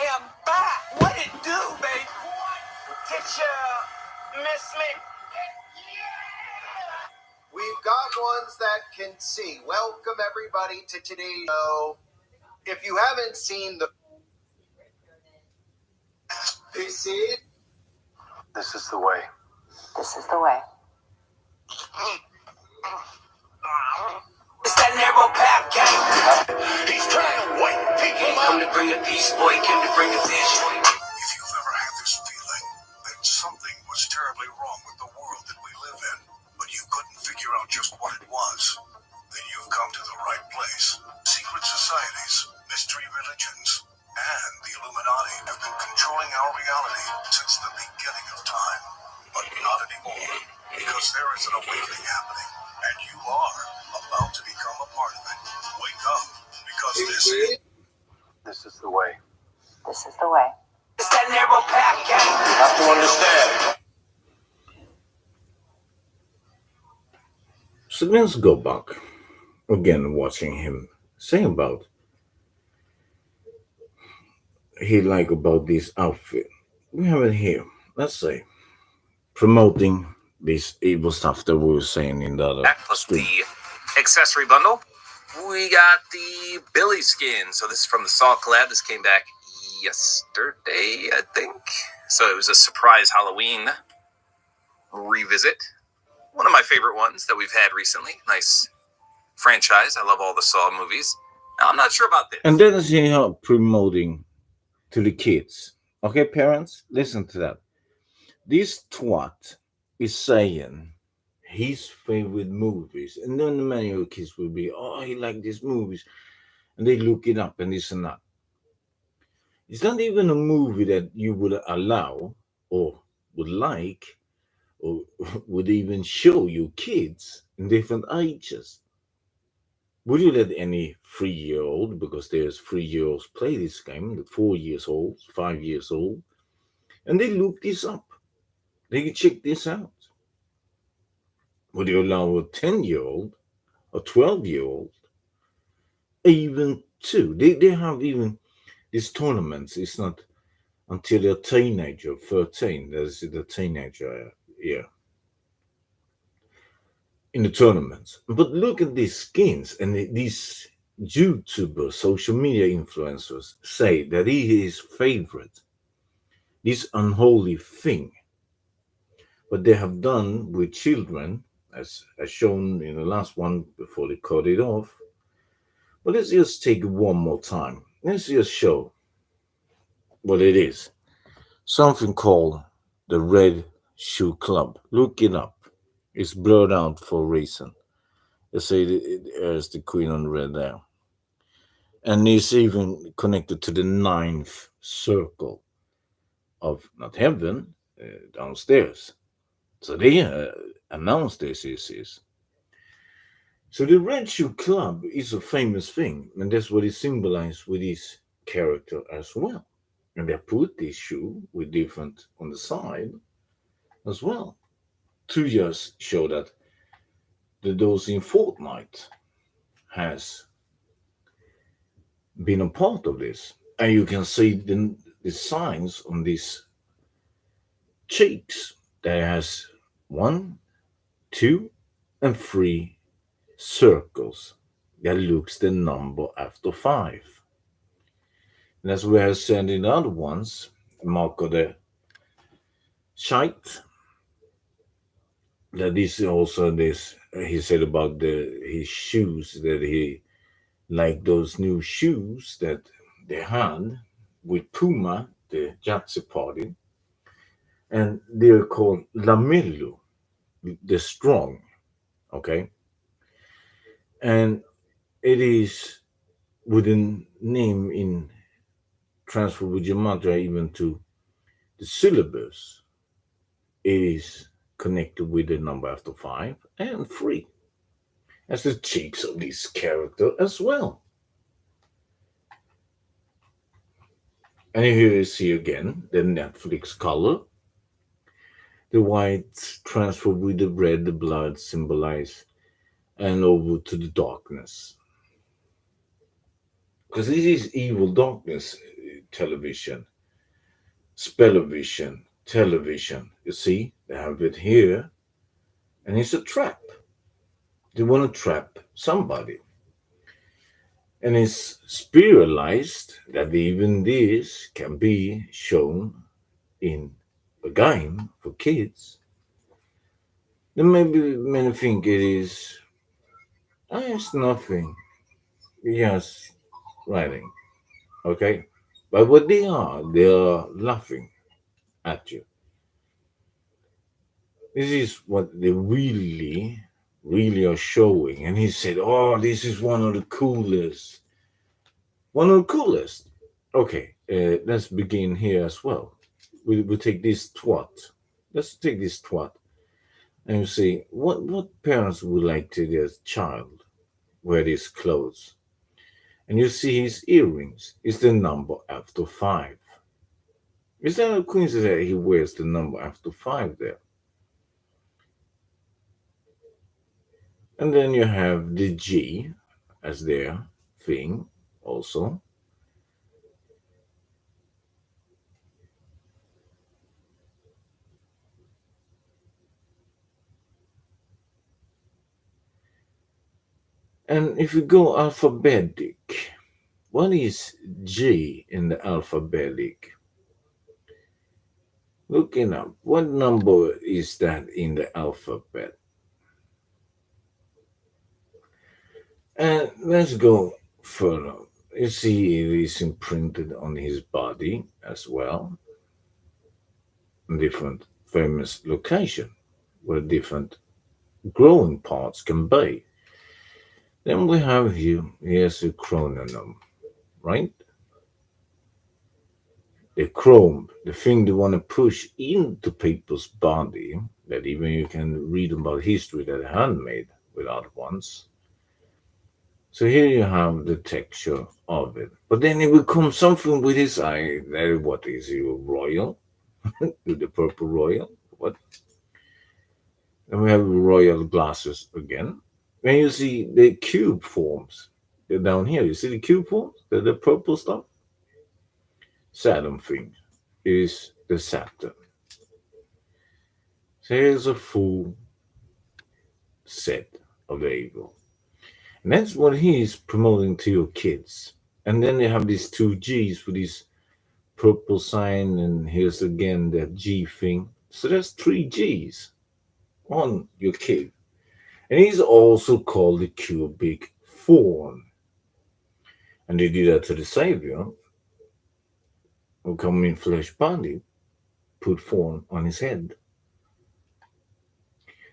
am back. What it do, baby? Did you miss me? We've got ones that can see. Welcome, everybody, to today's show. If you haven't seen the... This is the way. This is the way. It's that narrow path game. He's trying to wait. He come to bring a peace, boy. He came to bring a vision. If you've ever had this feeling that something was terribly wrong with the world that we live in, but you couldn't figure out just what it was, then you've come to the right place. Secret societies, mystery religions, and the Illuminati have been controlling our reality since the beginning of time. But not anymore, because there is an awakening happening, and you are about to become a part of it. Wake up, because This is the way. This is the way. It's that narrow path game. You have to understand. So let's go back again, watching him saying about he like about this outfit. We have it here. Let's say promoting this evil stuff that we were saying in the other Plus stream. the accessory bundle. We got the Billy skin. So this is from the Saw collab. This came back yesterday, I think. So it was a surprise Halloween revisit. One of my favorite ones that we've had recently. Nice franchise. I love all the Saw movies. Now, I'm not sure about this. And then is he promoting to the kids. Okay, parents, listen to that. This twat is saying his favorite movies, and then many of the kids will be, oh, he like these movies, and they look it up and this and that. It's not even a movie that you would allow or would like or would even show your kids in different ages. Would you let any 3-year-old, because there's 3-year-olds play this game, the 4 years old, 5 years old, and they look this up. They can check this out. Would you allow a 10-year-old, a 12-year-old, even two? They have even these tournaments. It's not until they're teenager, 13. That's the teenager year. In the tournaments. But look at these skins, and these YouTubers, social media influencers say that he is favorite. This unholy thing. What they have done with children, as shown in the last one before they cut it off. But let's just take it one more time. Let's just show what it is. Something called the Red Shoe Club. Look it up. It's blurred out for a reason. They say there's the Queen on the red there. And it's even connected to the 9th circle of, not heaven, downstairs. So they announced this is. So the Red Shoe Club is a famous thing, and that's what it symbolizes with his character as well. And they put this shoe with different on the side as well. To just show that those in Fortnite has been a part of this. And you can see the signs on these cheeks. There has 1, 2, and 3 circles that looks the number after 5. And as we have said in the other ones, Mark of the shite, that is also this, he said about his shoes, that he liked those new shoes that they had with Puma, the Yahtzee party, and they're called Lamello, the strong, okay? And it is with a name in transfer with gematria even to the syllabus. It is connected with the number after 5 and 3 as the cheeks of this character as well. And here you see again the Netflix color. The white transfer with the red, the blood symbolize, and over to the darkness. Because this is evil darkness television, spellovision, television. You see, they have it here, and it's a trap. They want to trap somebody. And it's spiritualized that even this can be shown in a game for kids. Then maybe many think it is, it's nothing, just writing, okay? But what they are laughing at you. This is what they really are showing. And he said, oh, this is one of the coolest. One of the coolest. Okay, let's begin here as well. We take this twat. Let's take this twat. And you see, what parents would like to their child wear these clothes? And you see his earrings is the number after 5. Is that a coincidence that he wears the number after 5 there? And then you have the G as their thing also. And if you go alphabetic, what is G in the alphabetic? Looking up, what number is that in the alphabet? And let's go further. You see, it is imprinted on his body as well, in different famous location where different growing parts can be. Then we have here, here's a chrononym, right? The chrome, the thing they want to push into people's body, that even you can read about history that are handmade without ones. So here you have the texture of it. But then it will come something with his eye. That what is he, royal? With the purple royal? What? And we have royal glasses again. When you see the cube forms, they're down here. You see the cube forms? The purple stuff? Saturn thing is the Saturn. So here's a full set of the evil. And that's what he's promoting to your kids. And then they have these 2 G's with this purple sign, and here's again that G thing. So that's 3 G's on your kid. And he's also called the cubic form. And they did that to the Savior, who come in flesh body, put form on his head.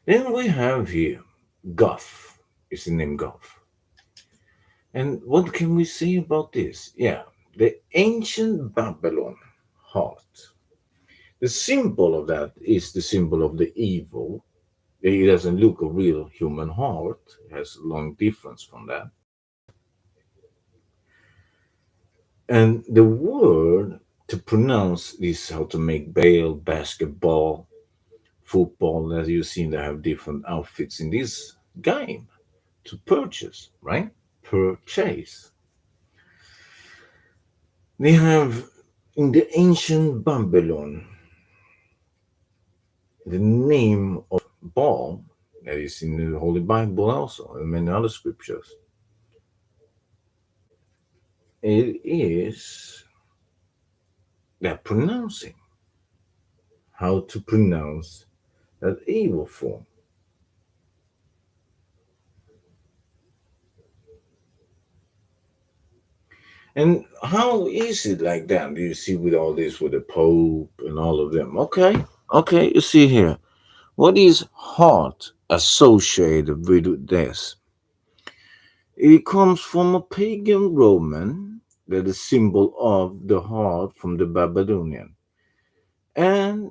Then we have here Goth. Is the name Goth. And what can we say about this? Yeah, the ancient Babylon heart. The symbol of that is the symbol of the evil. It doesn't look a real human heart. It has a long difference from that. And the word to pronounce this, how to make bail, basketball, football, as you've seen, they have different outfits in this game to purchase, right? Purchase. They have in the ancient Babylon the name of Baal, that is in the Holy Bible also, and many other scriptures. It is that pronouncing, how to pronounce that evil form. And how is it like that? Do you see with all this, with the Pope and all of them? Okay, you see here. What is heart associated with this? It comes from a pagan Roman, that is symbol of the heart from the Babylonian. And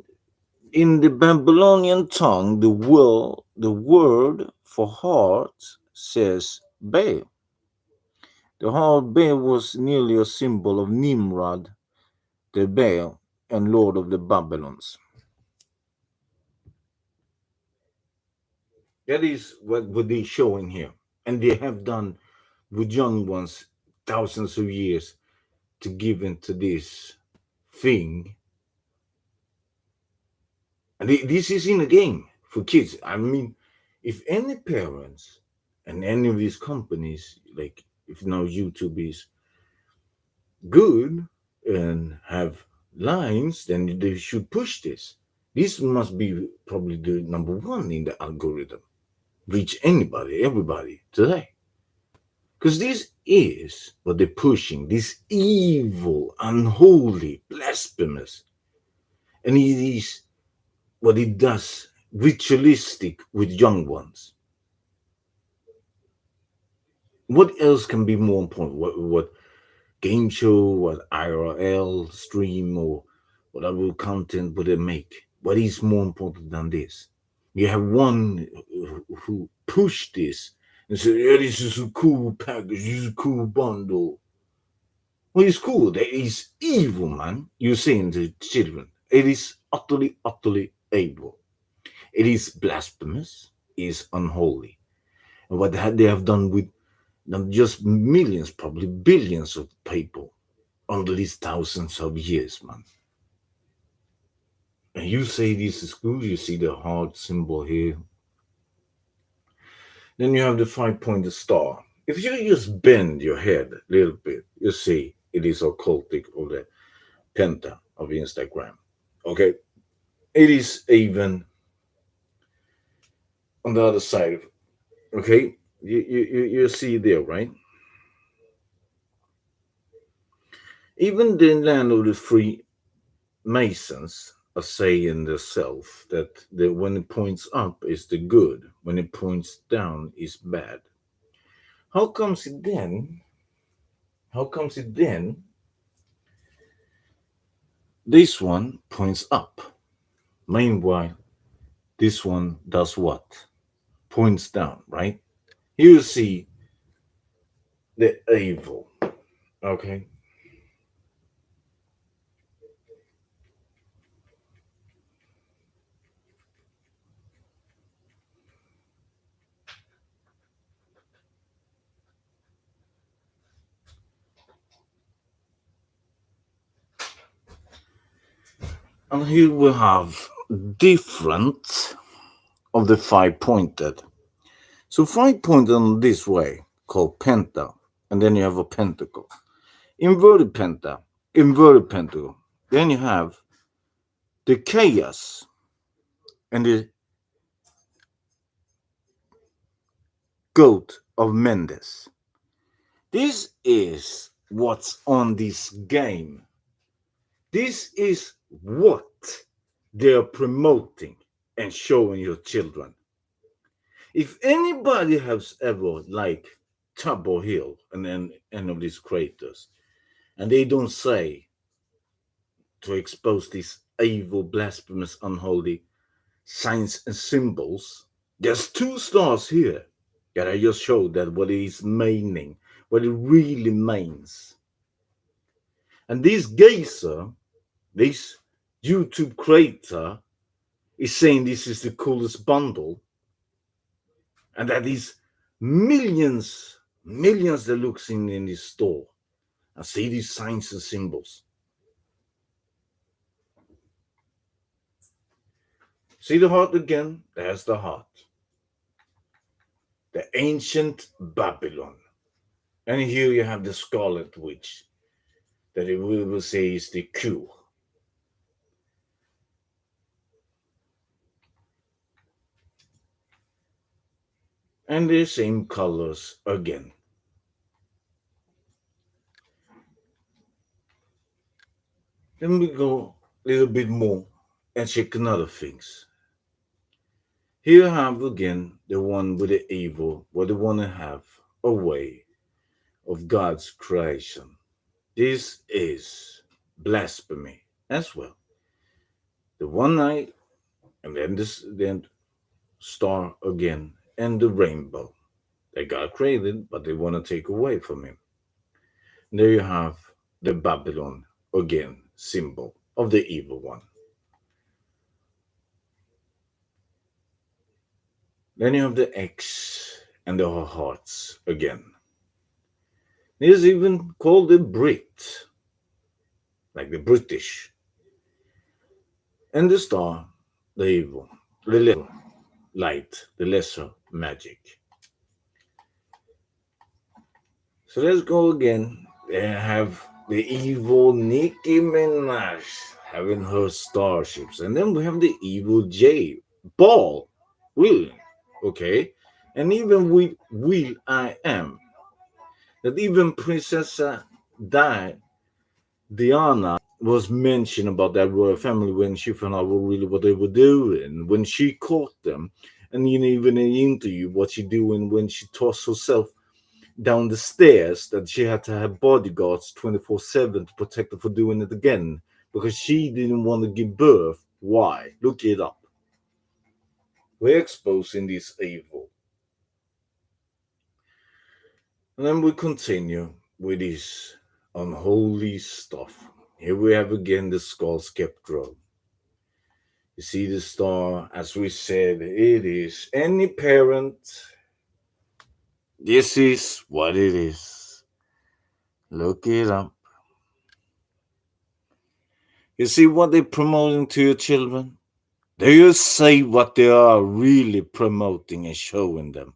in the Babylonian tongue, the word for heart says Baal. The heart Baal was nearly a symbol of Nimrod, the Baal, and Lord of the Babylons. That is what they're showing here. And they have done with young ones thousands of years. to give into this thing. And this is in a game for kids. I mean, if any parents and any of these companies, like if now YouTube is good and have lines, then they should push this. This must be probably the number one in the algorithm. Reach anybody, everybody today. Because this is what they're pushing, this evil, unholy, blasphemous. And it is what it does ritualistic with young ones. What else can be more important? What game show, what IRL stream, or whatever content would they make? What is more important than this? You have one who pushed this and said, "Yeah, this is a cool package, this is a cool bundle." Well, it's cool. That is evil, man. You're saying to children, it is utterly, utterly evil. It is blasphemous. It is unholy. And what they have done with not just millions, probably billions of people under these thousands of years, man. And you say this is cool. You see the heart symbol here. Then you have the 5-pointed star. If you just bend your head a little bit, you see it is occultic or the penta of Instagram. Okay, it is even on the other side. Okay, you see there, right? Even the land of the free Masons are saying themselves that when it points up is the good, when it points down is bad. How comes it then? How comes it then? This one points up. Meanwhile, this one does what? Points down, right? Here you see the evil. Okay. And here we have different of the 5-pointed. So 5-pointed on this way, called penta, and then you have a pentacle. Inverted penta, inverted pentacle. Then you have the chaos and the goat of Mendes. This is what's on this game. This is what they're promoting and showing your children. If anybody has ever like Tabor Hill and then any of these creators, and they don't say to expose these evil, blasphemous, unholy signs and symbols, there's 2 stars here that I just showed that what it is meaning, what it really means. And this gazer, this YouTube creator, is saying this is the coolest bundle, and that is millions that looks in this store and see these signs and symbols. See the heart again? There's the heart. The ancient Babylon. And here you have the Scarlet Witch, that we will say is the cure. And the same colors again. Then we go a little bit more and check another things. Here you have again the one with the evil, what they want to have a way of God's creation. This is blasphemy as well. The one eye, and then this then star again, and the rainbow that God created, but they want to take away from him. And there you have the Babylon again, symbol of the evil one. Then you have the X and the hearts again. It is even called the Brit. like the British, and the star, the evil, the lesser light, the lesser magic. So let's go again. They have the evil Nicki Minaj having her starships, and then we have the evil J Ball, Will, okay, and even with Will I Am, that even Princess Diana was mentioned about that royal family when she found out what they were doing, when she caught them, and even in the interview, what she doing when she tossed herself down the stairs, that she had to have bodyguards 24/7 to protect her for doing it again because she didn't want to give birth. Why? Look it up. We're exposing this evil. And then we continue with this unholy stuff. Here we have again the skull scepter. You see the star, as we said, it is any parent. This is what it is. Look it up. You see what they're promoting to your children? They just say what they are really promoting and showing them.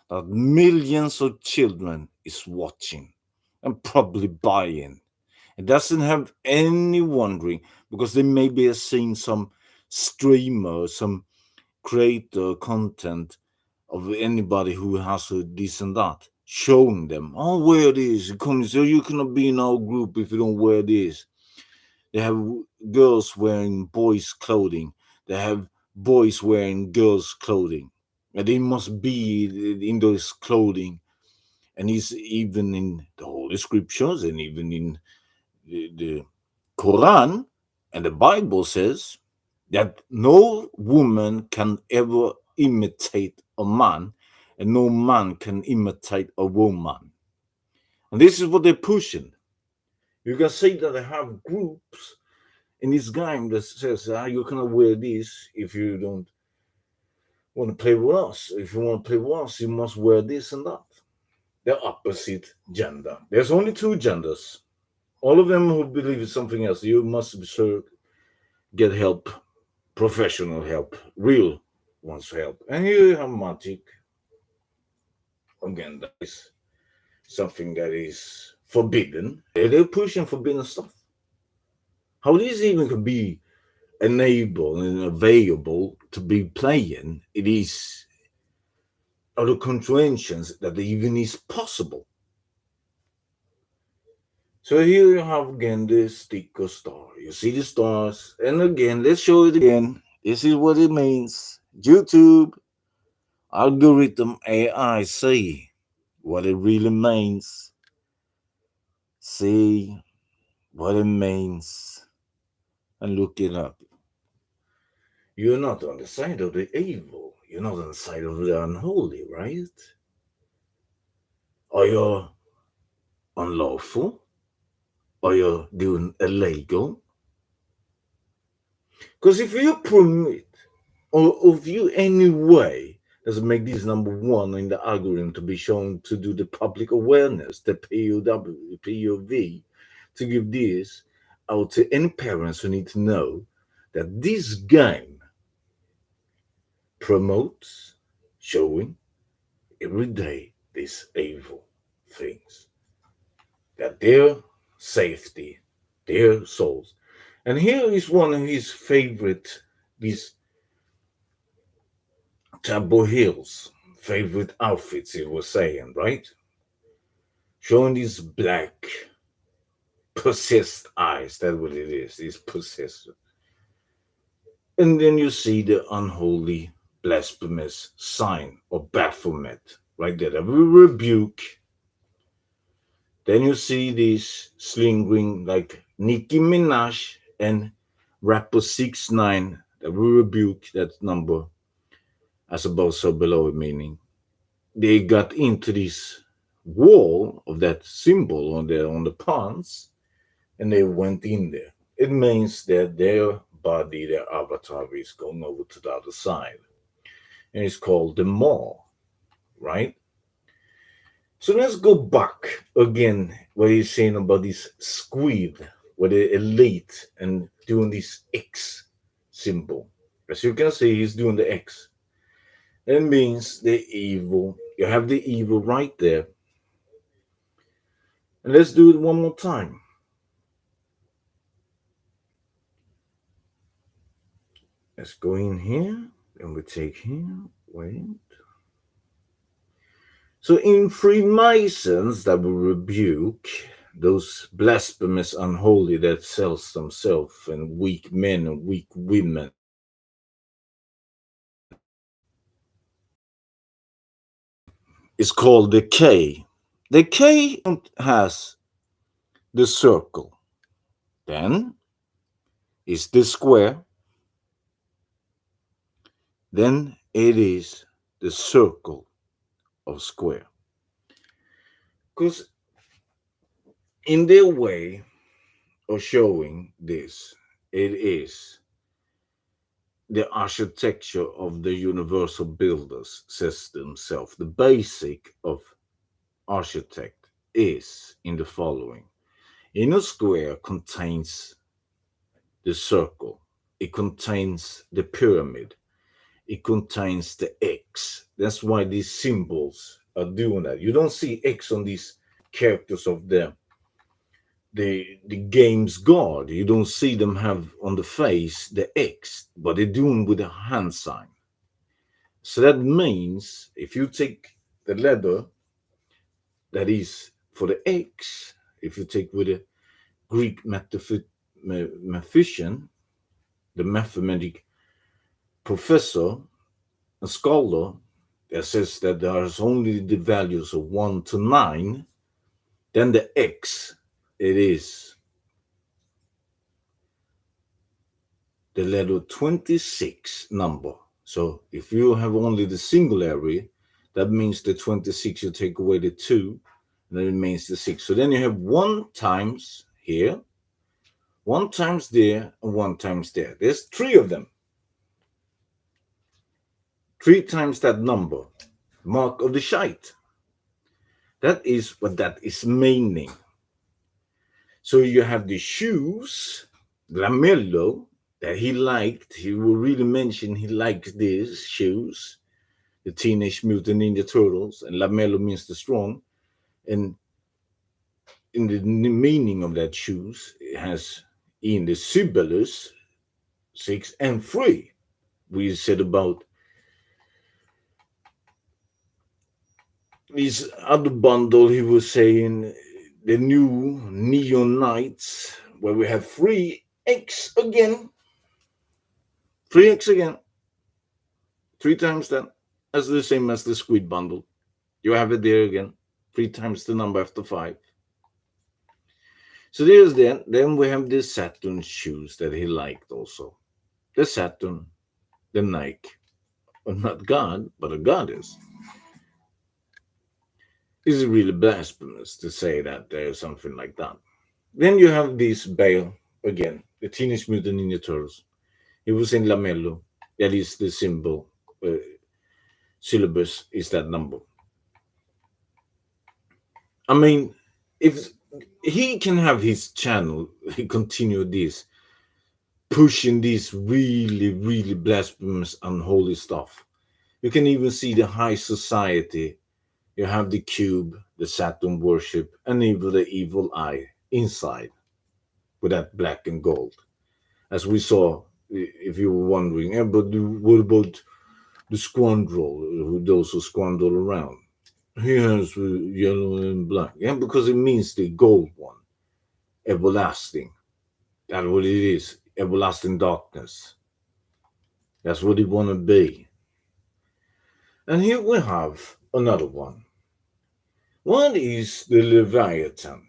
That millions of children is watching and probably buying. It doesn't have any wondering because they maybe have seen some streamer, some creator content of anybody who has a this and that, showing them, oh, wear this. It comes, so you cannot be in our group if you don't wear this. They have girls wearing boys' clothing. They have boys wearing girls' clothing. And they must be in those clothing. And it's even in the Holy Scriptures and even in the Quran and the Bible says that no woman can ever imitate a man and no man can imitate a woman. And this is what they're pushing. You can say that they have groups in this game that says, you cannot wear this if you don't want to play with us. If you want to play with us, you must wear this and that. The opposite gender. There's only two genders. All of them who believe in something else, you must be sure get help, professional help, real ones help. And here you have magic. Again, that is something that is forbidden. They're pushing forbidden stuff. How this even could be enabled and available to be playing, it is other contraventions that even is possible. So here you have again the sticker star. You see the stars, and again, let's show it again. This is what it means. YouTube algorithm AI say what it really means. See what it means and look it up. You're not on the side of the evil. You're not on the side of the unholy, right? Are you unlawful? Are you doing illegal? Because if you permit, or if you any way doesn't make this number one in the algorithm to be shown to do the public awareness, the POW, POV, to give this out to any parents who need to know that this game promotes showing every day these evil things, that their safety, their souls. And here is one of his favorite, these Tabor Hill's favorite outfits, he was saying, right? Showing these black, possessed eyes. That's what it is, these possessed. And then you see the unholy, blasphemous sign of Baphomet, right there. A rebuke. Then you see this slingering like Nicki Minaj and rapper 6ix9ine, that we rebuke that number as above so below, meaning they got into this wall of that symbol on the pants and they went in there. It means that their body, their avatar is going over to the other side. And it's called the mall, right? So let's go back again what he's saying about this squid. with the elite and doing this X symbol. As you can see, he's doing the X. That means the evil. You have the evil right there. And let's do it one more time. Let's go in here. And we take here. Wait. So in Freemasons that will rebuke those blasphemous unholy that sells themselves and weak men and weak women. It's called the K. The K has the circle. Then is the square. Then it is the circle of square. Because in their way of showing this, it is the architecture of the universal builders says themselves. The basic of architect is in the following. In a square contains the circle. It contains the pyramid. It contains the X. That's why these symbols are doing that. You don't see X on these characters of the game's god. You don't see them have on the face the X, but they're doing with a hand sign. So that means if you take the letter that is for the X, if you take with a Greek mathematician, the mathematic professor, a scholar that says that there's only the values of 1 to 9, then the X, it is the letter 26 number. So if you have only the singularity, that means the 26, you take away the 2, and then it means the 6. So then you have 1 times here, 1 times there, and 1 times there. There's 3 of them. 3 times that number, mark of the shite. That is what that is meaning. So you have the shoes, Lamello, that he liked. He will really mention he liked these shoes, the Teenage Mutant Ninja Turtles, and Lamello means the strong. And in the meaning of that shoes, it has in the Sibylus 6 and 3. We said about this other bundle, he was saying the new Neon Knights, where we have 3x again. 3x again. 3 times that. That's the same as the Squid bundle. You have it there again. 3 times the number after 5. So there's that. Then we have the Saturn shoes that he liked also. The Saturn, the Nike. Well, not God, but a goddess. Is it really blasphemous to say that there's something like that? Then you have this Bale again, the Teenage Mutant Ninja Turtles. It was in Lamello. That is the symbol. Syllabus is that number. I mean, if he can have his channel, he continue this, pushing this really, really blasphemous, unholy stuff. You can even see the high society. You have the cube, the Saturn worship, and even the evil eye inside with that black and gold. As we saw, if you were wondering, but what about the scoundrel, those who squandrel around? He has yellow and black. Yeah, because it means the gold one, everlasting. That's what it is, everlasting darkness. That's what it want to be. And here we have another one. What is the Leviathan?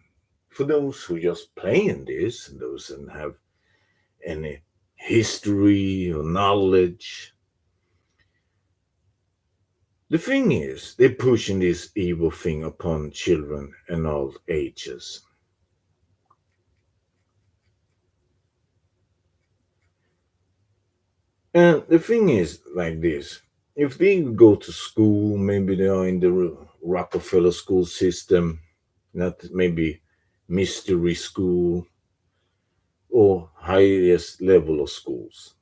For those who just playing this, and those that have any history or knowledge, the thing is, they're pushing this evil thing upon children and all ages. And the thing is like this. If they go to school, maybe they are in the Rockefeller school system, not maybe mystery school. or highest level of schools.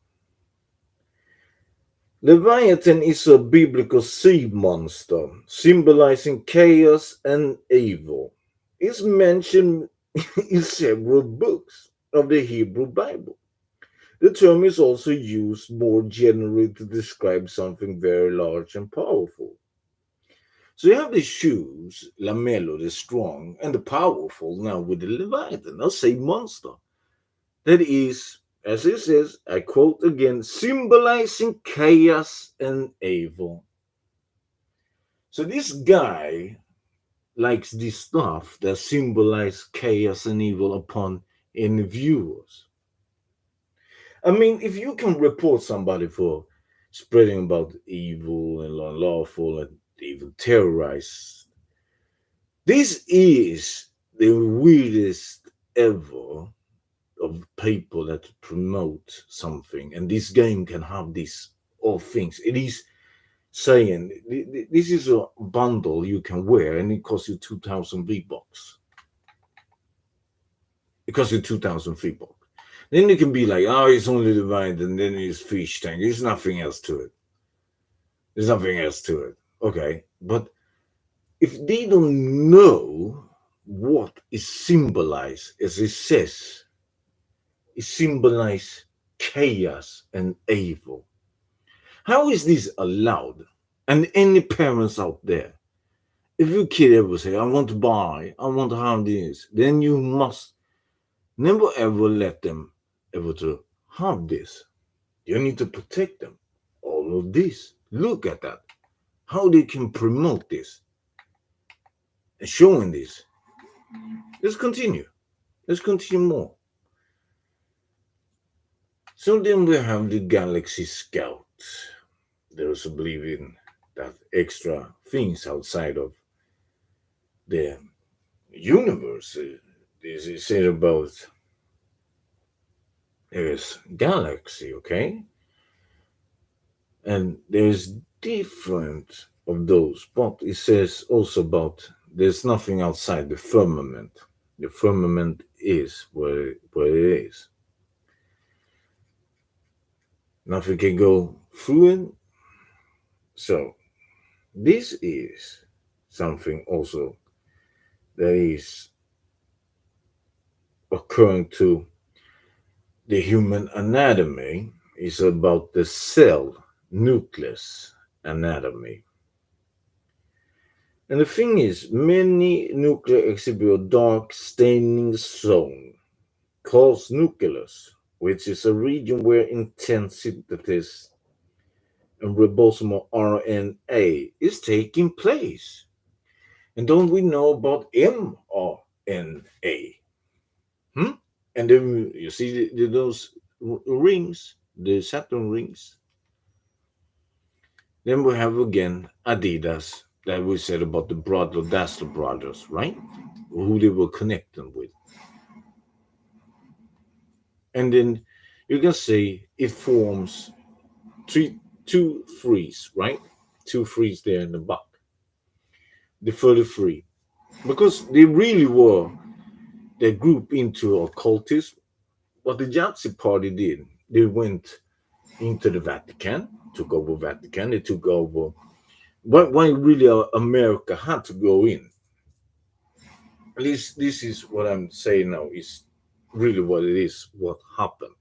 Leviathan is a biblical sea monster symbolizing chaos and evil. It's mentioned in several books of the Hebrew Bible. The term is also used more generally to describe something very large and powerful. So you have the shoes, Lamello, the strong, and the powerful now with the Leviathan, a sea monster. That is, as it says, I quote again, symbolizing chaos and evil. So this guy likes this stuff that symbolize chaos and evil upon any viewers. I mean, if you can report somebody for spreading about evil and unlawful and even terrorize, this is the weirdest ever of people that promote something, and this game can have these all things. It is saying this is a bundle you can wear, and it costs you 2,000 V-bucks. It costs you 2,000 V-bucks. Then you can be like, oh, it's only divine, and then it's fish tank. There's nothing else to it. There's nothing else to it. Okay, but if they don't know what is symbolized, as it says, it symbolizes chaos and evil. How is this allowed? And any parents out there, if your kid ever say, I want to buy, I want to have this, then you must never ever let them ever to have this. You need to protect them. All of this. Look at that. How they can promote this and showing this. Let's continue. Let's continue more. So then we have the Galaxy Scout. Those who believe in that extra things outside of the universe. This is said about there's galaxy, okay? And there's different of those, but it says also about there's nothing outside the firmament. The firmament is where it is. Nothing can go through it. So this is something also that is occurring to the human anatomy, is about the cell nucleus anatomy. And the thing is, many nuclei exhibit a dark staining zone called nucleus, which is a region where intense synthesis and ribosomal RNA is taking place. And don't we know about mRNA? And then you see those rings, the Saturn rings. Then we have again Adidas that we said about the Dassler brothers, right? Who they were connecting with. And then you can see it forms two threes, right? Two threes there in the back. The 33. Because they really were the group into occultism. What the Nazi party did, they went into the Vatican, took over Vatican, they took over. Why really America had to go in? At least this is what I'm saying now, is really what it is, what happened.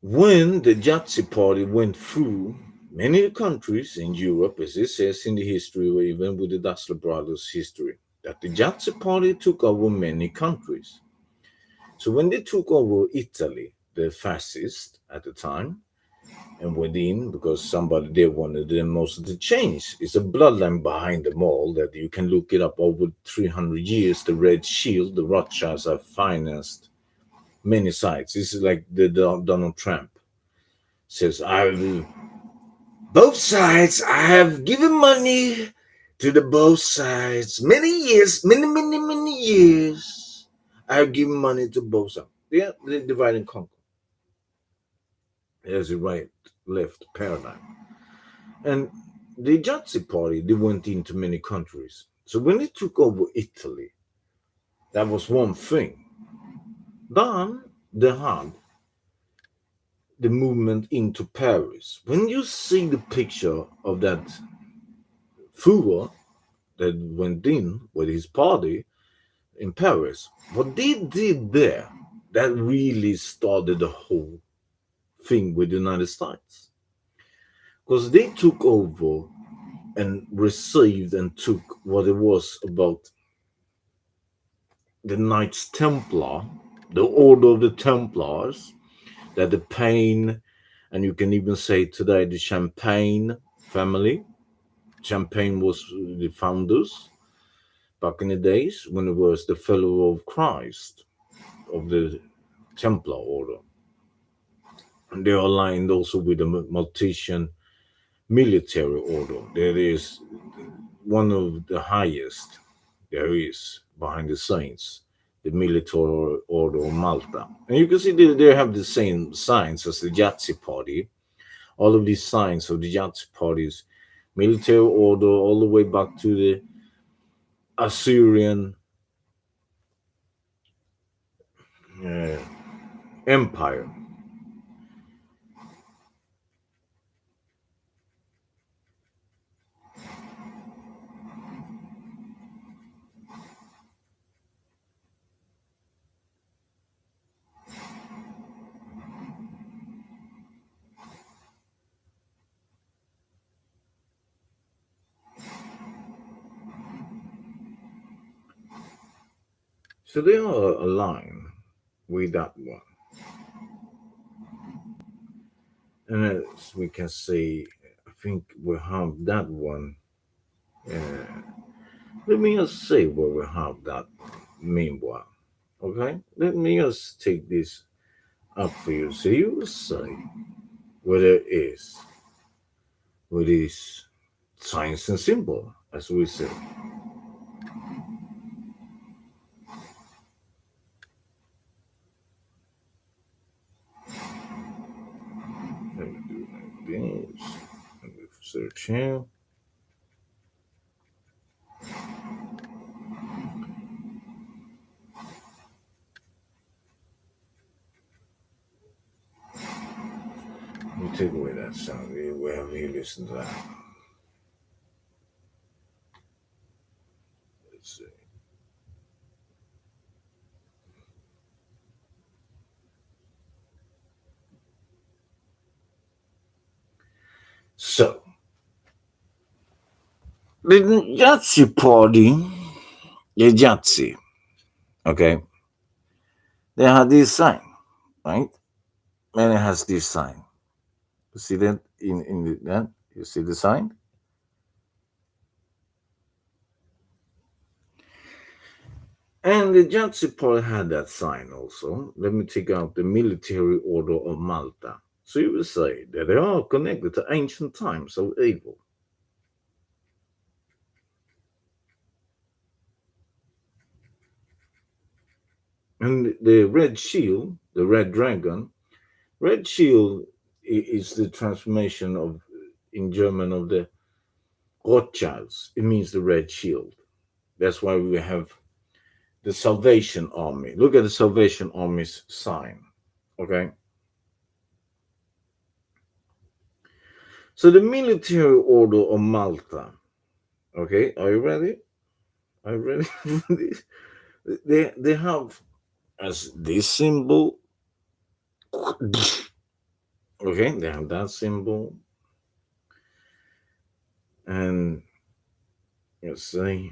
When the Nazi party went through many countries in Europe, as it says in the history, or even with the Dassler brothers' history, that the Nazi party took over many countries. So when they took over Italy, the fascists at the time, and within, because somebody there wanted them most to change. It's a bloodline behind them all that you can look it up. Over 300 years, the Red Shield, the Rothschilds have financed many sites. This is like the Donald Trump says, both sides, I have given money to the both sides. Many years, many years, I have given money to both sides. Yeah, they divide and conquer. There's a right-left paradigm. And the Nazi party, they went into many countries. So when they took over Italy, that was one thing. Then they had the movement into Paris. When you see the picture of that fool that went in with his party in Paris, what they did there, that really started the whole thing with the United States. Because they took over and received and took what it was about the Knights Templar, the Order of the Templars, that the Pain, and you can even say today the Champagne family. Champagne was the founders back in the days when it was the Fellow of Christ of the Templar Order. And they are aligned also with the Maltesian military order. That is one of the highest there is behind the scenes, the military order of Malta. And you can see they have the same signs as the Yahtzee party. All of these signs of the Yahtzee parties, military order, all the way back to the Assyrian uh, empire. So they are aligned with that one. And as we can see, I think we have that one. Uh, let me just say where we have that meanwhile. Okay? Let me just take this up for you. So you will say what it is with these signs and symbol, as we say. Let me do like this. Let me search here. Let me take away that sound. We have you listen to that. Let's see. So the Yahtzee party, the Yahtzee, okay, they had this sign, right? And it has this sign. You see that in that? You see the sign? And the Yahtzee party had that sign also. Let me take out the military order of Malta. So you will say that they are connected to ancient times of evil. And the red shield, the red dragon, red shield is the transformation of, in German, of the Rothschilds. It means the red shield. That's why we have the Salvation Army. Look at the Salvation Army's sign. Okay. So the military order of Malta. Okay, are you ready? Are you ready for this? They have as this symbol. Okay, they have that symbol. And let's see,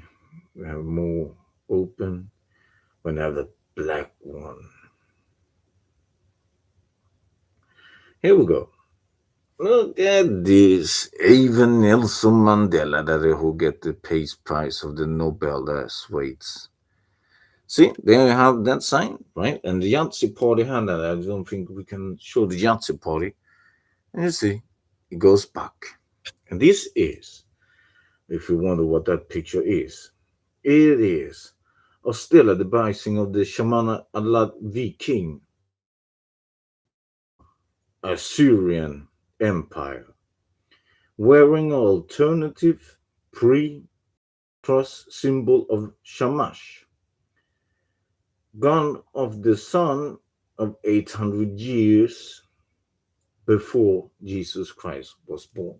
we have more open. We have the black one. Here we go. Look at this. Even Nelson Mandela, that who get the Peace Prize of the Nobel Swedes. See, there you have that sign, right? And the Yahtzee party had that. I don't think we can show the Yahtzee party. And you see, it goes back. And this is, if you wonder what that picture is, it is a still at the rising of the Shaman Allah Viking Assyrian Empire, wearing an alternative pre-cross symbol of Shamash. born of the son of 800 years before Jesus Christ was born.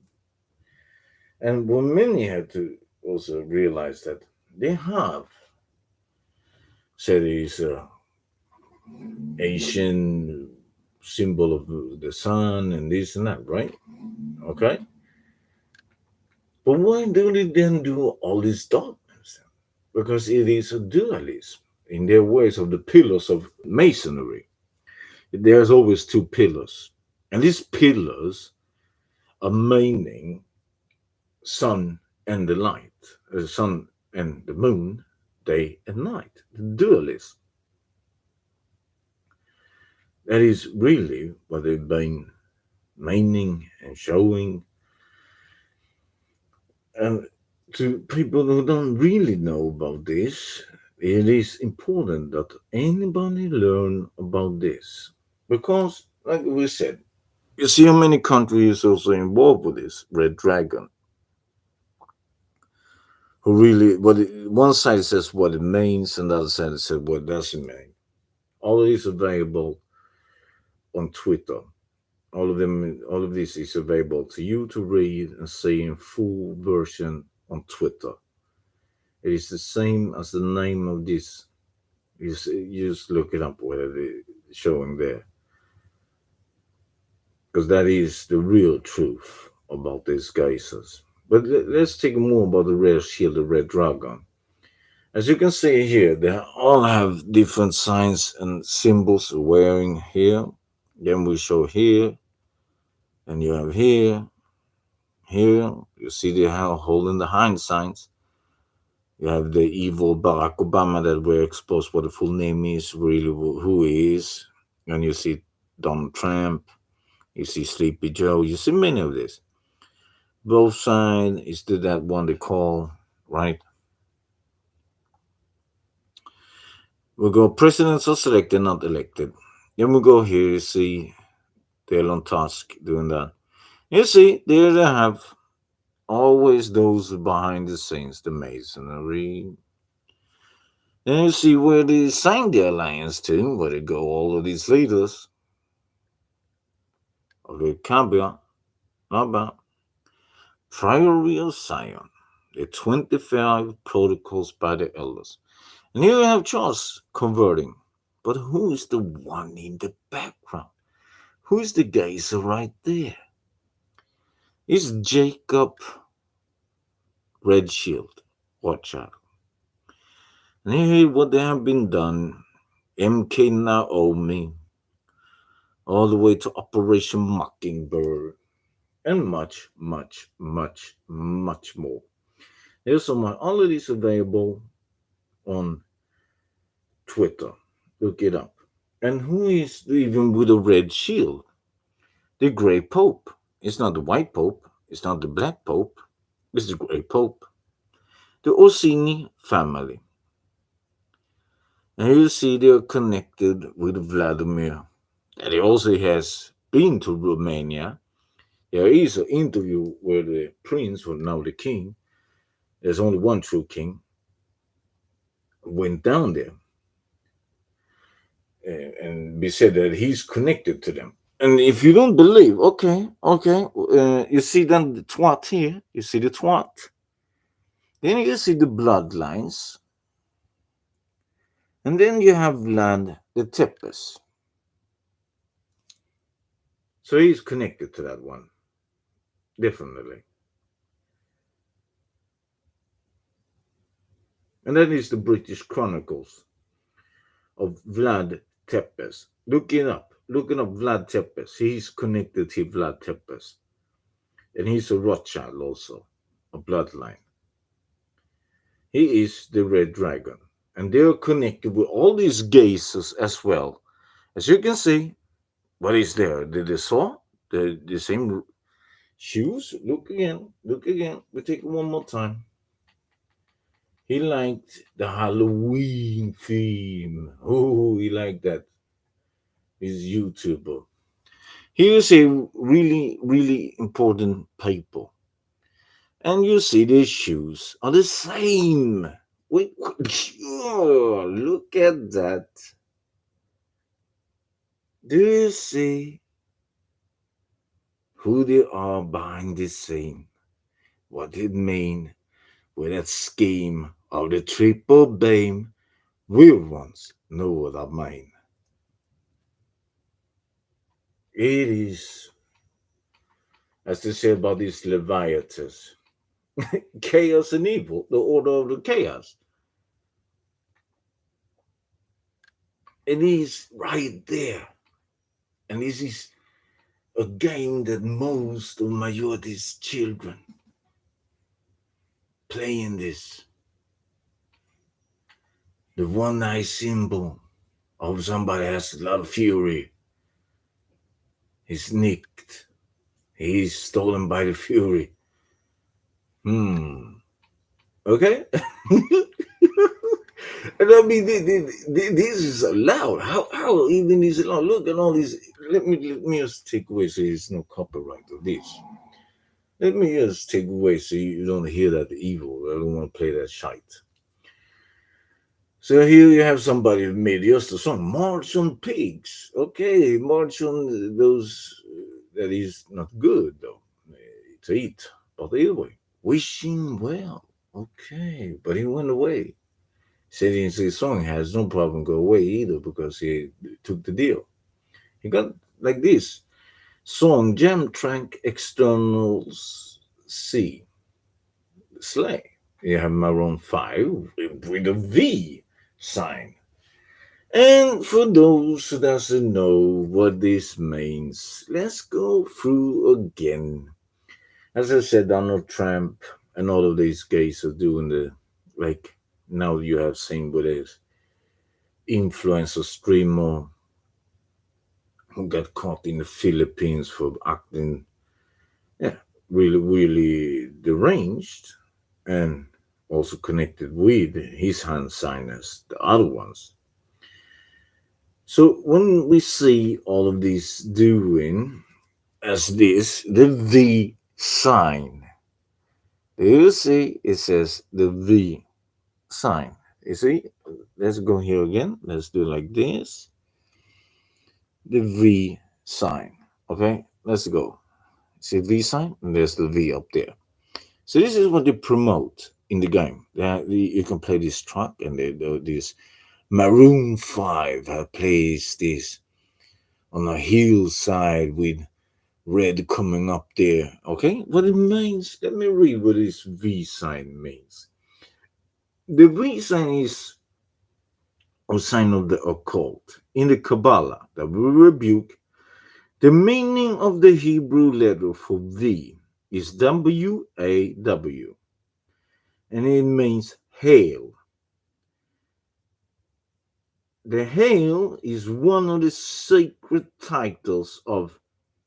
And what many have to also realize that they have said is a Asian symbol of the sun and this and that, right? Okay. But why do they then do all these dogmas? Because it is a dualism in their ways of the pillars of masonry. There's always two pillars. And these pillars are meaning sun and the light, the sun and the moon, day and night. The dualism. That is really what they've been meaning and showing. And to people who don't really know about this, it is important that anybody learn about this. Because, like we said, you see how many countries also involved with this Red Dragon. Who really, one side says what it means, and the other side says what it doesn't mean. All of this available on Twitter. All of this is available to you to read and see in full version on Twitter. It is the same as the name of this. You just look it up whether it's showing there. Because that is the real truth about these geysers. But let's take more about the Red Shield, the Red Dragon. As you can see here, they all have different signs and symbols wearing here. Then we show here, and you have here, here. You see they have holding the hind signs. You have the evil Barack Obama that we expose what the full name is, really who he is. And you see Donald Trump, you see Sleepy Joe, you see many of this. Both sides is to that one they call, right? We go presidents are selected, not elected. Then we go here, you see the Elon Tusk doing that. You see, there they have always those behind the scenes, the masonry. Then you see where they signed the alliance to, where they go, all of these leaders of the Kabia, Naba, Priory of Zion, the 25 protocols by the elders. And here you have Charles converting. But who is the one in the background? Who is the geyser right there? It's Jacob Redshield. Watch out. And here what they have been done. MK Naomi. All the way to Operation Mockingbird. And much, much, much, much more. There's so much. All of this available on Twitter. Look it up. And who is even with a red shield? The Grey Pope. It's not the White Pope. It's not the Black Pope. It's the Grey Pope. The Orsini family. And you see they're connected with Vladimir. And he also has been to Romania. There is an interview where the prince, or now the king, there's only one true king, went down there and be said that he's connected to them. And if you don't believe, okay, you see then the twat here, you see the twat. Then you see the bloodlines. And then you have Vlad the Tepes. So he's connected to that one. Definitely. And then is the British Chronicles of Vlad Tepes. Look it up. Looking up Vlad Tepes. He's connected to Vlad Tepes. And he's a Rothschild also, a bloodline. He is the Red Dragon. And they're connected with all these geysers as well. As you can see, what is there? Did they saw the same shoes? Look again. Look again. We take it one more time. He liked the Halloween theme. Oh, he liked that. He's a YouTuber. He is a really, really important people. And you see their shoes are the same Wait, oh, look at that. Do you see who they are behind this scene? What it mean with that scheme of the triple beam? Real ones know what I mean. It is, as they say about these Leviathans, chaos and evil, the order of the chaos. It is right there. And this is a game that most of majority's children playing this. The one eye symbol of somebody has a lot of fury. He's nicked. He's stolen by the fury. Okay? And I mean, this is allowed. How even is it allowed? Look at all these. Let me just take away so there's no copyright of this. Let me just take away so you don't hear that evil. I don't want to play that shite. So here you have somebody who made just a song, March on Pigs. Okay, march on those that is not good though to eat. But anyway, wishing well. Okay, but he went away. Said in his song has no problem go away either because he took the deal. He got like this song jam track externals C Slay. You have Maroon 5 with a V sign. And for those who doesn't know what this means, let's go through again. As I said, Donald Trump and all of these guys are doing the like now you have seen with this influencer streamer who got caught in the Philippines for acting yeah, really deranged and also connected with his hand signers, the other ones. So when we see all of this doing as this, the V sign, do you see it says the V sign? You see? Let's go here again. Let's do like this. The V sign. Okay, let's go. See V sign? And there's the V up there. So this is what they promote in the game. You can play this track and this Maroon 5 have placed this on a hillside with red coming up there. Okay, what it means? Let me read what this V sign means. The V sign is a sign of the occult. In the Kabbalah, that we rebuke, the meaning of the Hebrew letter for V is WAW, and it means hail. The hail is one of the sacred titles of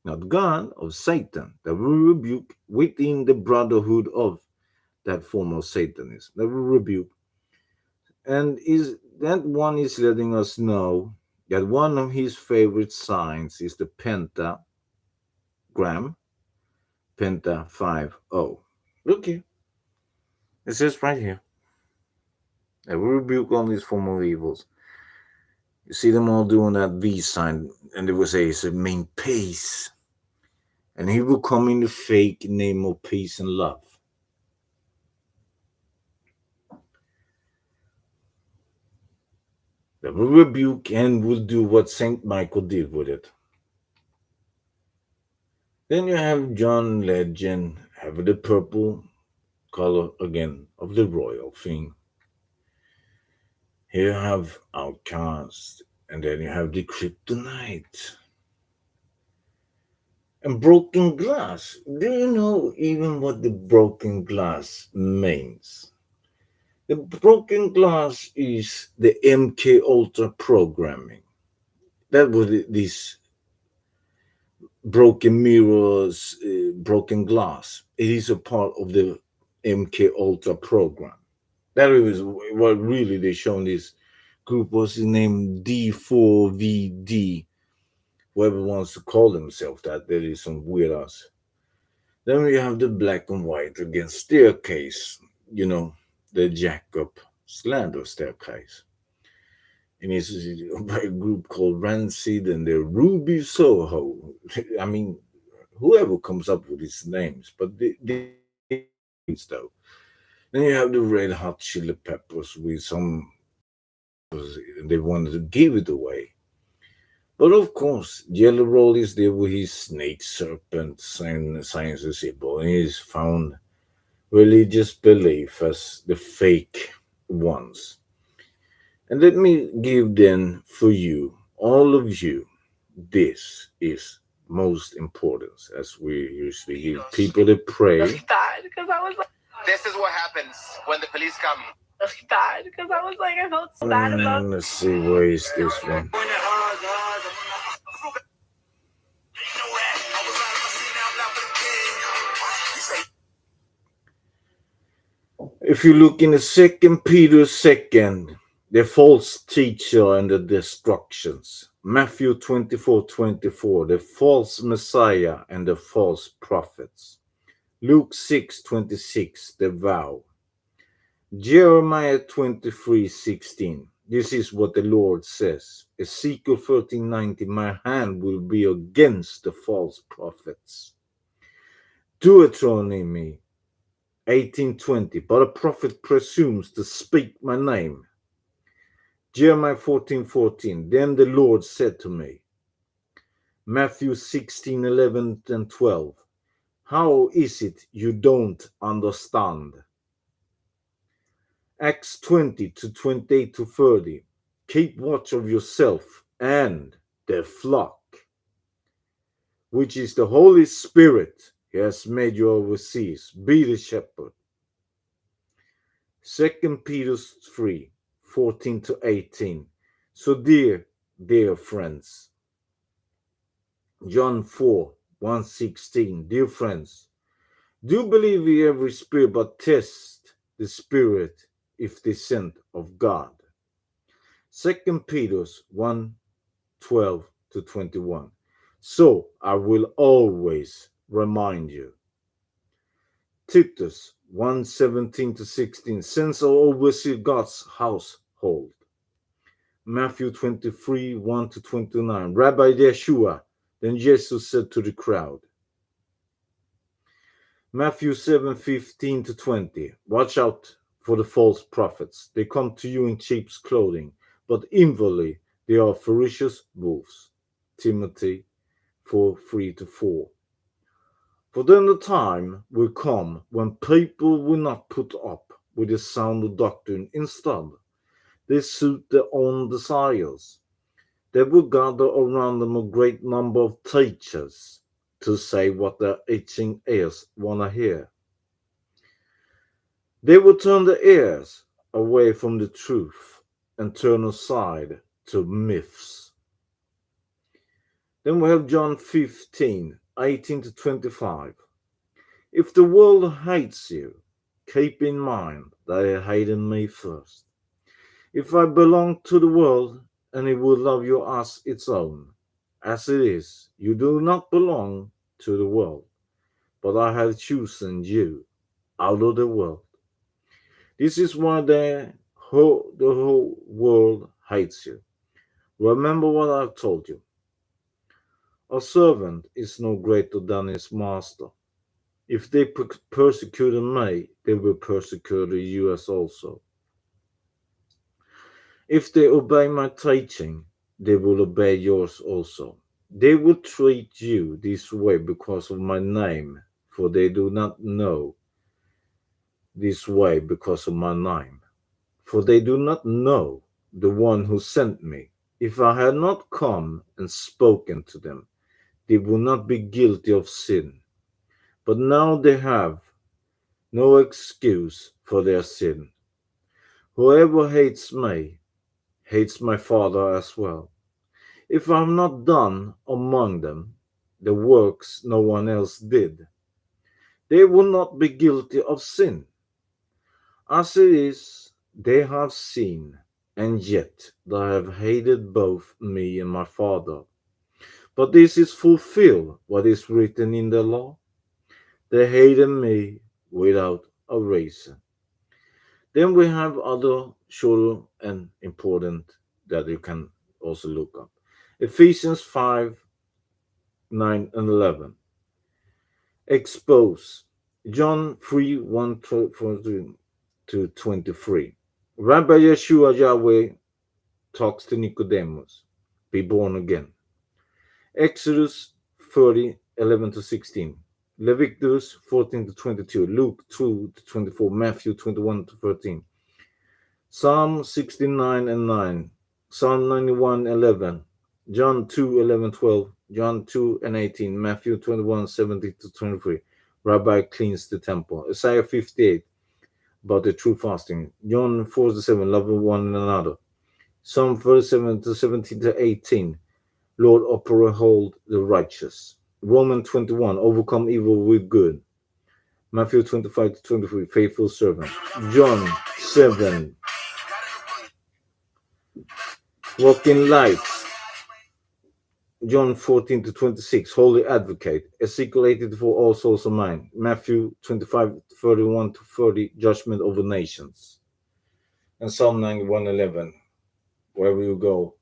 not God, of Satan, that we rebuke within the brotherhood of that form of Satanism, that we rebuke. And is that one is letting us know that one of his favorite signs is the pentagram, penta 5-0. Look here. It says right here that we rebuke all these form of evils. You see them all doing that V sign, and they will say it's a mean peace. And he will come in the fake name of peace and love. That will rebuke and will do what Saint Michael did with it. Then you have John Legend, have the purple color again of the royal thing. Here you have Outcast, and then you have the Kryptonite. And broken glass. Do you know even what the broken glass means? The broken glass is the MK Ultra programming. That was this broken mirrors, broken glass. It is a part of the MK Ultra program. That was what really they shown this group was named D4VD. Whoever wants to call themselves that, there is some weird ass. Then we have the black and white against staircase, the jack up slander staircase. And it's by a group called Rancid and the Ruby Soho. I mean, whoever comes up with these names, but they though. Then you have the Red Hot Chili Peppers with some, they wanted to give it away. But of course, Jelly Roll is there with his snake, serpent, science symbol, and he's found religious belief as the fake ones. And let me give then for you, all of you, this is most important as we usually give people to pray. Bad because I was like, this is what happens when the police come. Bad because I was like, I felt so bad about. Let's see, where is this one? If you look in the second Peter second, the false teacher and the destructions. Matthew 24:24, the false Messiah and the false prophets. Luke 6:26, the vow. Jeremiah 23:16. This is what the Lord says. Ezekiel 13:90, my hand will be against the false prophets. Deuteronomy 18:20, but a prophet presumes to speak my name. Jeremiah 14:14, then the Lord said to me. Matthew 16:11 and 12, how is it you don't understand? Acts 20:28 to 30, keep watch of yourself and the flock, which is the Holy Spirit he has made you overseers. Be the shepherd. 2 Peter 3:14 to 18. So dear friends, John 4:1-16, dear friends, do believe in every spirit, but test the spirit if they sent of God. 2 Peter 1:12 to 21. So I will always remind you. Titus 1:17 to 16, since I oversee God's household. Matthew 23:1 to 29, Rabbi Yeshua, then Jesus said to the crowd. Matthew 7:15 to 20, watch out for the false prophets. They come to you in sheep's clothing, but inwardly they are ferocious wolves. Timothy 4:3 to 4. For then the time will come when people will not put up with the sound doctrine. Instead, they suit their own desires. They will gather around them a great number of teachers to say what their itching ears want to hear. They will turn their ears away from the truth and turn aside to myths. Then we have John 15:18 to 25. If the world hates you, keep in mind that it hated me first. If I belong to the world and it will love you as its own, as it is, you do not belong to the world, but I have chosen you out of the world. This is why the whole world hates you. Remember what I've told you. A servant is no greater than his master. If they persecuted me, they will persecute you as also. If they obey my teaching, they will obey yours also. They will treat you this way because of my name, for they do not know this way because of my name. For they do not know the one who sent me. If I had not come and spoken to them, they would not be guilty of sin. But now they have no excuse for their sin. Whoever hates me hates my Father as well. If I have not done among them the works no one else did, they will not be guilty of sin. As it is, they have seen, and yet they have hated both me and my Father. But this is fulfilled what is written in the law. They hated me without a reason. Then we have other shorter and important that you can also look up. Ephesians 5, 9, and 11. Expose. John 3, 1 to 23. Rabbi Yeshua Yahweh talks to Nicodemus. Be born again. Exodus 30, 11 to 16. Leviticus 14 to 22. Luke 2 to 24. Matthew 21 to 13. Psalm 69 and 9. Psalm 91, 11. John 2, 11, 12. John 2 and 18. Matthew 21, 70 to 23. Rabbi cleans the temple. Isaiah 58 about the true fasting. John 4 to 7. Love one another. Psalm 37 to 17 to 18. Lord, uphold the righteous. Romans 21, overcome evil with good. Matthew 25 to 23, faithful servant. John 7, walk in light. John 14 to 26, holy advocate. Ezekiel 80 for all souls of mine. Matthew 25, 31 to 30, judgment over nations. And Psalm 91, 11, wherever you go,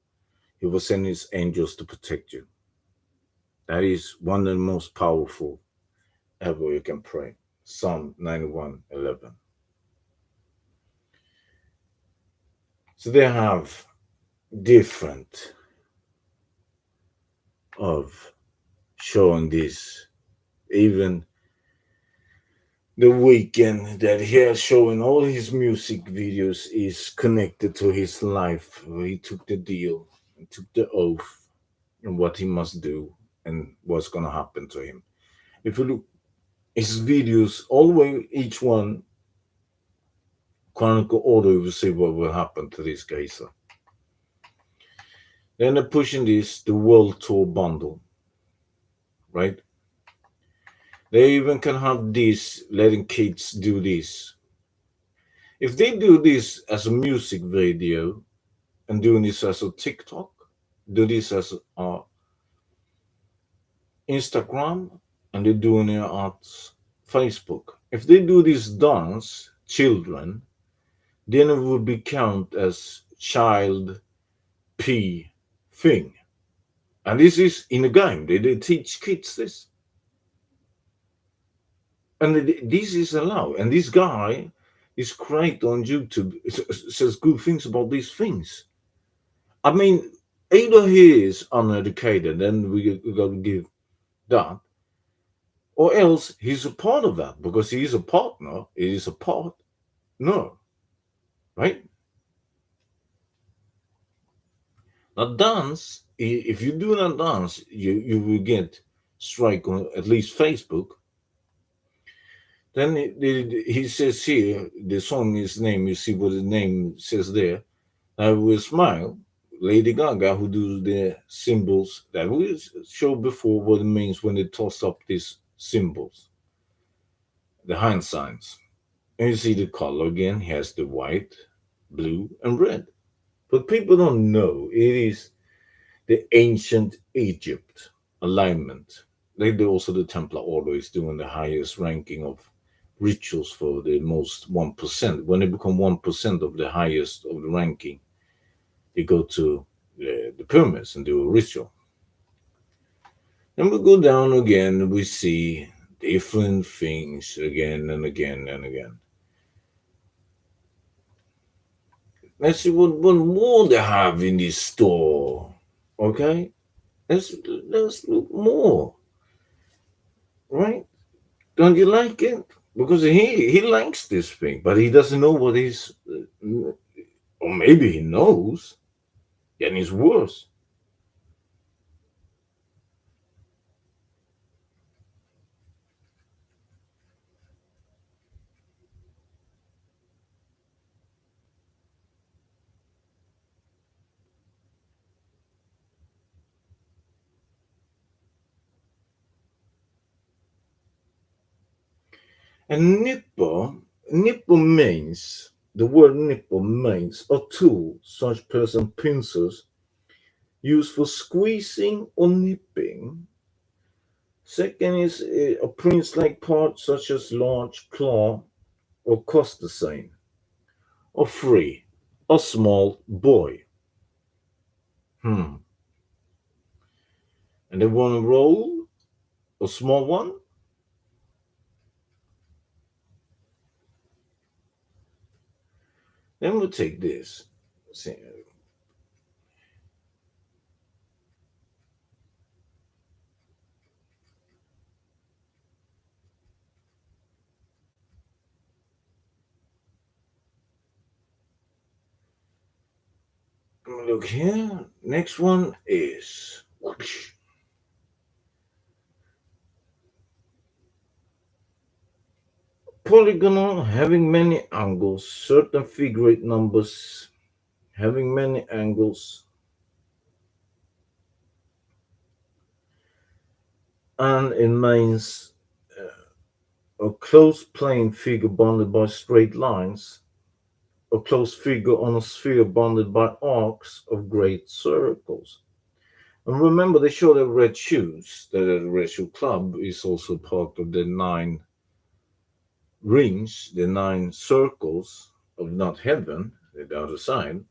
he will send his angels to protect you. That is one of the most powerful ever you can pray. Psalm 91, 11. So they have different of showing this. Even the weekend that he has showing all his music videos is connected to his life, where he took the deal and took the oath and what he must do and what's going to happen to him. If you look his videos, all the way each one chronicle order, you will see what will happen to this geyser. Then they're pushing this, the world tour bundle, right? They even can have this, letting kids do this. If they do this as a music video and doing this as a TikTok, do this as a Instagram, and they're doing it at Facebook. If they do this dance, children, then it would be counted as child P thing. And this is in a game. They teach kids this. And this is allowed. And this guy is great on YouTube, says good things about these things. I mean, either he is uneducated, and we got to give that, or else he's a part of that because he is a partner. He is a part. No, right? A dance. If you do that dance, you will get strike on at least Facebook. Then he says here, the song is name. You see what the name says there. I will smile. Lady Gaga, who do the symbols that we showed before, what it means when they toss up these symbols, the hand signs. And you see the color again. He has the white, blue, and red. But people don't know it is the ancient Egypt alignment. They do also the Templar Order is doing the highest ranking of rituals for the most 1%. When they become 1% of the highest of the ranking, they go to the pyramids and do a ritual. And we go down again, we see different things again and again and again. Let's see what more they have in this store. Okay? Let's look more. Right? Don't you like it? Because he likes this thing, but he doesn't know what he's, or maybe he knows, and it's worse. And nipple means, the word nipple means a tool, such person pincers, used for squeezing or nipping. Second is a prince-like part, such as large claw or costasine. or 3, a small boy. And they want to roll a small one. Then we'll take this. See, look here. Next one is polygonal, having many angles, certain figure eight numbers having many angles, and it means a closed plane figure bounded by straight lines, a closed figure on a sphere bounded by arcs of great circles. And remember, they show the red shoes. The red shoe club is also part of the 9 rings, the 9 circles of not heaven, the other side.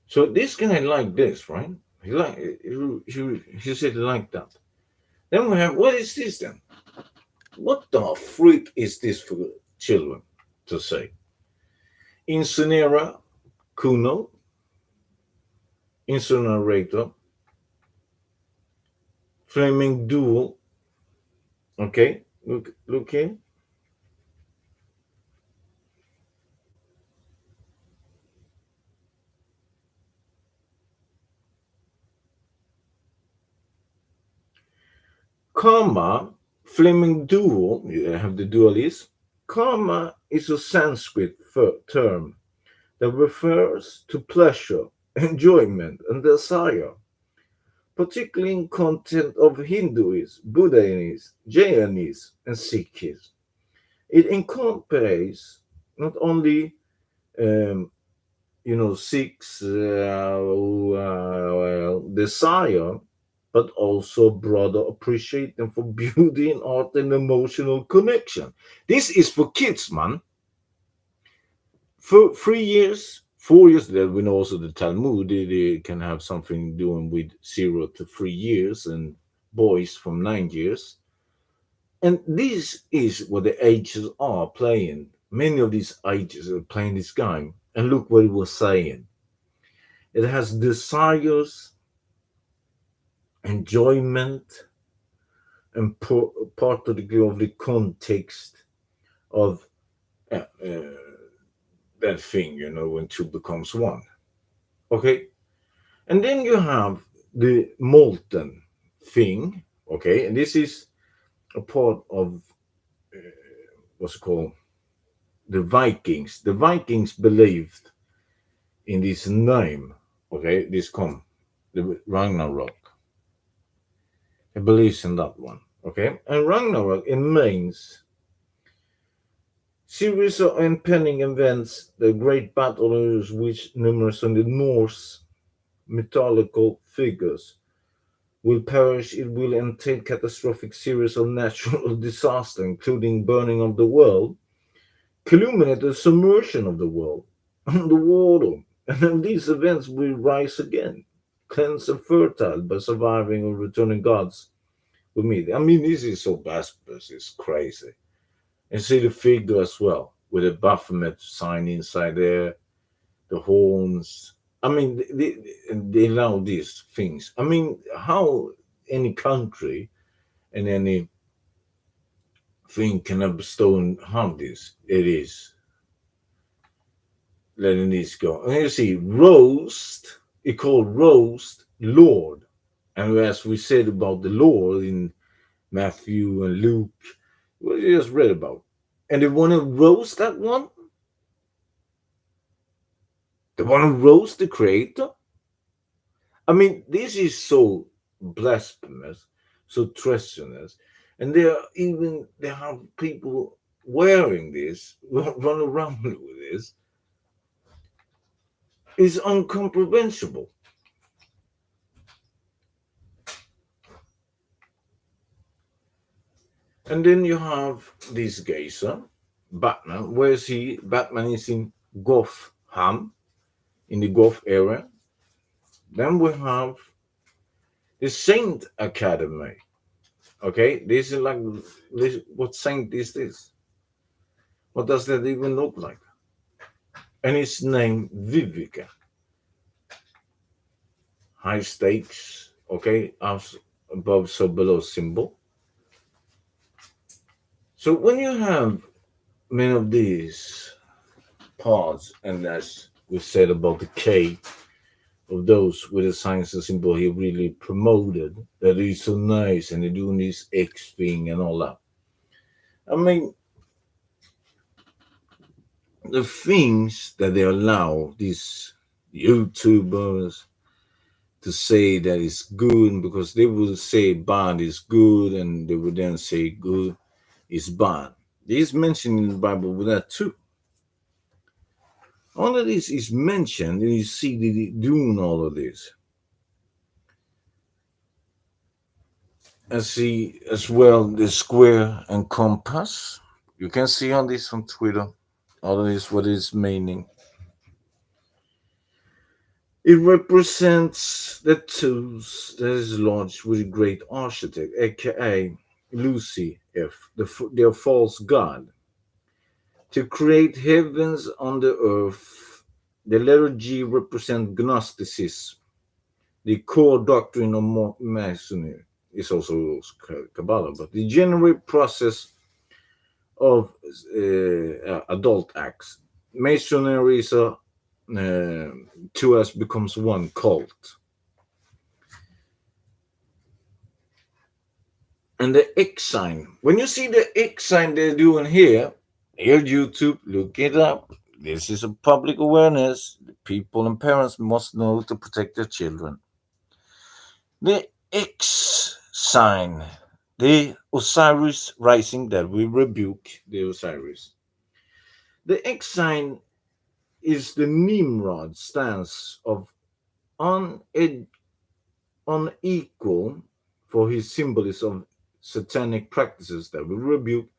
So this guy like this, right? He said like that. Then we have, what is this then? What the freak is this for children to say? Incinera, Kuno, Incinerator, Flaming Duel. Okay, look here. Karma, Flaming Duel, you have the dualist. Karma is a Sanskrit term that refers to pleasure, enjoyment, and desire, particularly in content of Hinduism, Buddhism, Jainism, and Sikhism. It encompasses not only um, Sikhs desire, but also broader appreciation for beauty and art and emotional connection. This is for kids, man. For 3 years, 4 years, that we know also the Talmud, they can have something doing with 0 to 3 years, and boys from 9 years. And this is what the ages are playing. Many of these ages are playing this game. And look what it was saying. It has desires, enjoyment, and part of the context of that thing, when two becomes one. Okay? And then you have the molten thing. Okay? And this is a part of what's it called? The Vikings. The Vikings believed in this name. Okay? The Ragnarok. He believes in that one. Okay? And Ragnarok, it means series of impending events, the great battles which numerous in the Norse mythological figures will perish. It will entail catastrophic series of natural disaster, including burning of the world, culminate the submersion of the world underwater. And these events will rise again, cleansed and fertile by surviving or returning gods with me. I mean, this is so blasphemous, it's crazy. And see the figure as well, with a Baphomet sign inside there, the horns. I mean, they allow these things. I mean, how any country and any thing can bestow and have this? It is letting this go. And you see, roast, it called roast Lord. And as we said about the Lord in Matthew and Luke, what you just read about. And they want to roast that one? They want to roast the creator? I mean, this is so blasphemous, so treasonous. And they have people wearing this, run around with this. It's incomprehensible. And then you have this geisha. Batman. Where is he? Batman is in Gotham, in the Goth area. Then we have the Saint Academy. Okay, this is like this. What saint is this? What does that even look like? And it's named Vivica. High stakes. Okay, above so below symbol. So when you have many of these parts, and as we said about the K of those with the science and symbol, he really promoted that he's so nice and they're doing this X thing and all that. I mean, the things that they allow these YouTubers to say that it's good, because they will say bad is good and they would then say good is bad. This mentioned in the Bible with that too. All of this is mentioned, and you see that doing all of this. I see as well the square and compass. You can see on this on Twitter. All of this, what is meaning. It represents the tools that is launched with a great architect, aka Lucy F, their false god, to create heavens on the earth. The letter G represents Gnosticism, the core doctrine of Masonry. Is also Kabbalah, but the general process of adult acts. Masonry is a to us becomes one cult. And the X sign. When you see the X sign they're doing here YouTube, look it up. This is a public awareness. People and parents must know to protect their children. The X sign, the Osiris rising that we rebuke the Osiris. The X sign is the Nimrod stance of unequal for his symbolism of satanic practices that we rebuke.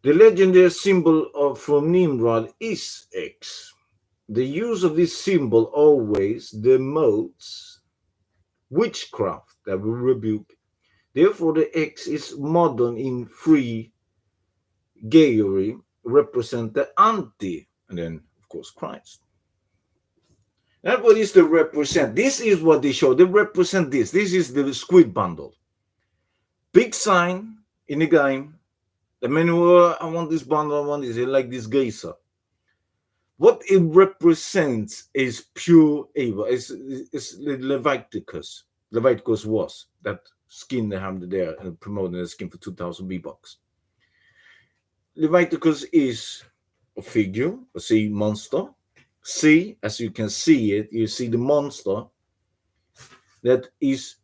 The legendary symbol from Nimrod is X. The use of this symbol always demotes witchcraft that we rebuke. Therefore, the X is modern in free gayery, represent the anti, and then, of course, Christ. That's what is the represent. This is what they show. They represent this. This is the squid bundle. Big sign in the game. The man who I want this bundle, I want this, like this geyser. What it represents is pure evil. It's Leviticus. Leviticus was that skin they have there and promoting the skin for 2,000 V-Bucks. Leviticus is a figure, a sea monster. See, as you can see it, you see the monster that is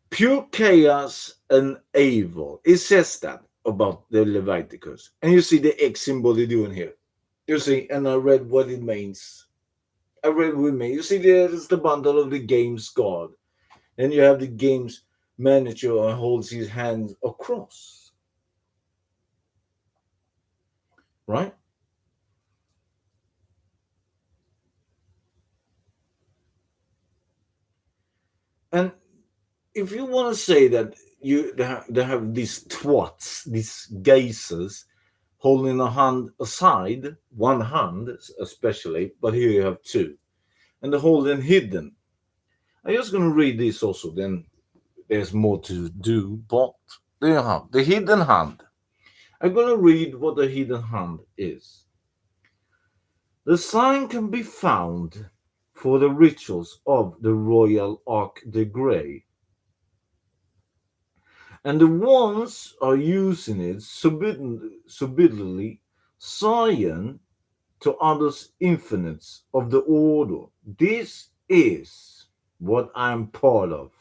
pure chaos and evil. It says that about the Leviticus. And you see the X symbol they're doing here. You see, and I read what it means. I read what it means. You see, there's the bundle of the game's god. And you have the game's manager and holds his hands across. Right? And if you want to say that they have these twats, these geysers, holding a hand aside, one hand especially, but here you have two, and they're holding hidden. I'm just going to read this also, then there's more to do, but there you have the hidden hand. I'm going to read what the hidden hand is. The sign can be found for the rituals of the Royal Arc de Grey, and the ones are using it subtly, Zion to others infinites of the order. This is what I'm part of.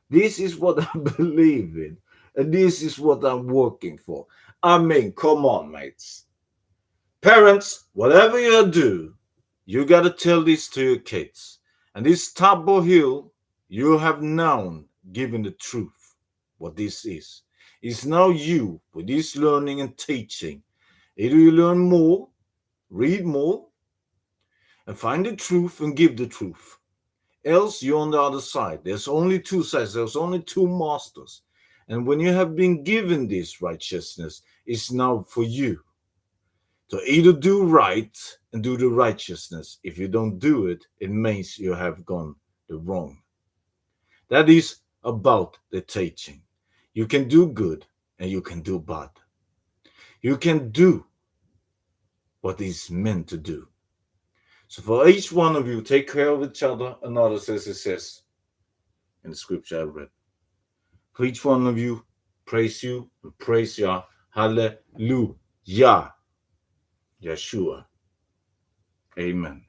This is what I believe in. And this is what I'm working for. I mean, come on, mates. Parents, whatever you do, you got to tell this to your kids. And this Tabor Hill, you have known, given the truth, what this is. It's now you with this learning and teaching. Either you learn more, read more, and find the truth and give the truth. Else you're on the other side. There's only two sides. There's only two masters. And when you have been given this righteousness, it's now for you to either do right and do the righteousness. If you don't do it, it means you have gone the wrong. That is about the teaching. You can do good and you can do bad. You can do what is meant to do. So for each one of you, take care of each other and others, as it says in the scripture I read. For each one of you, praise you and praise Yah. Hallelujah. Yeshua. Amen.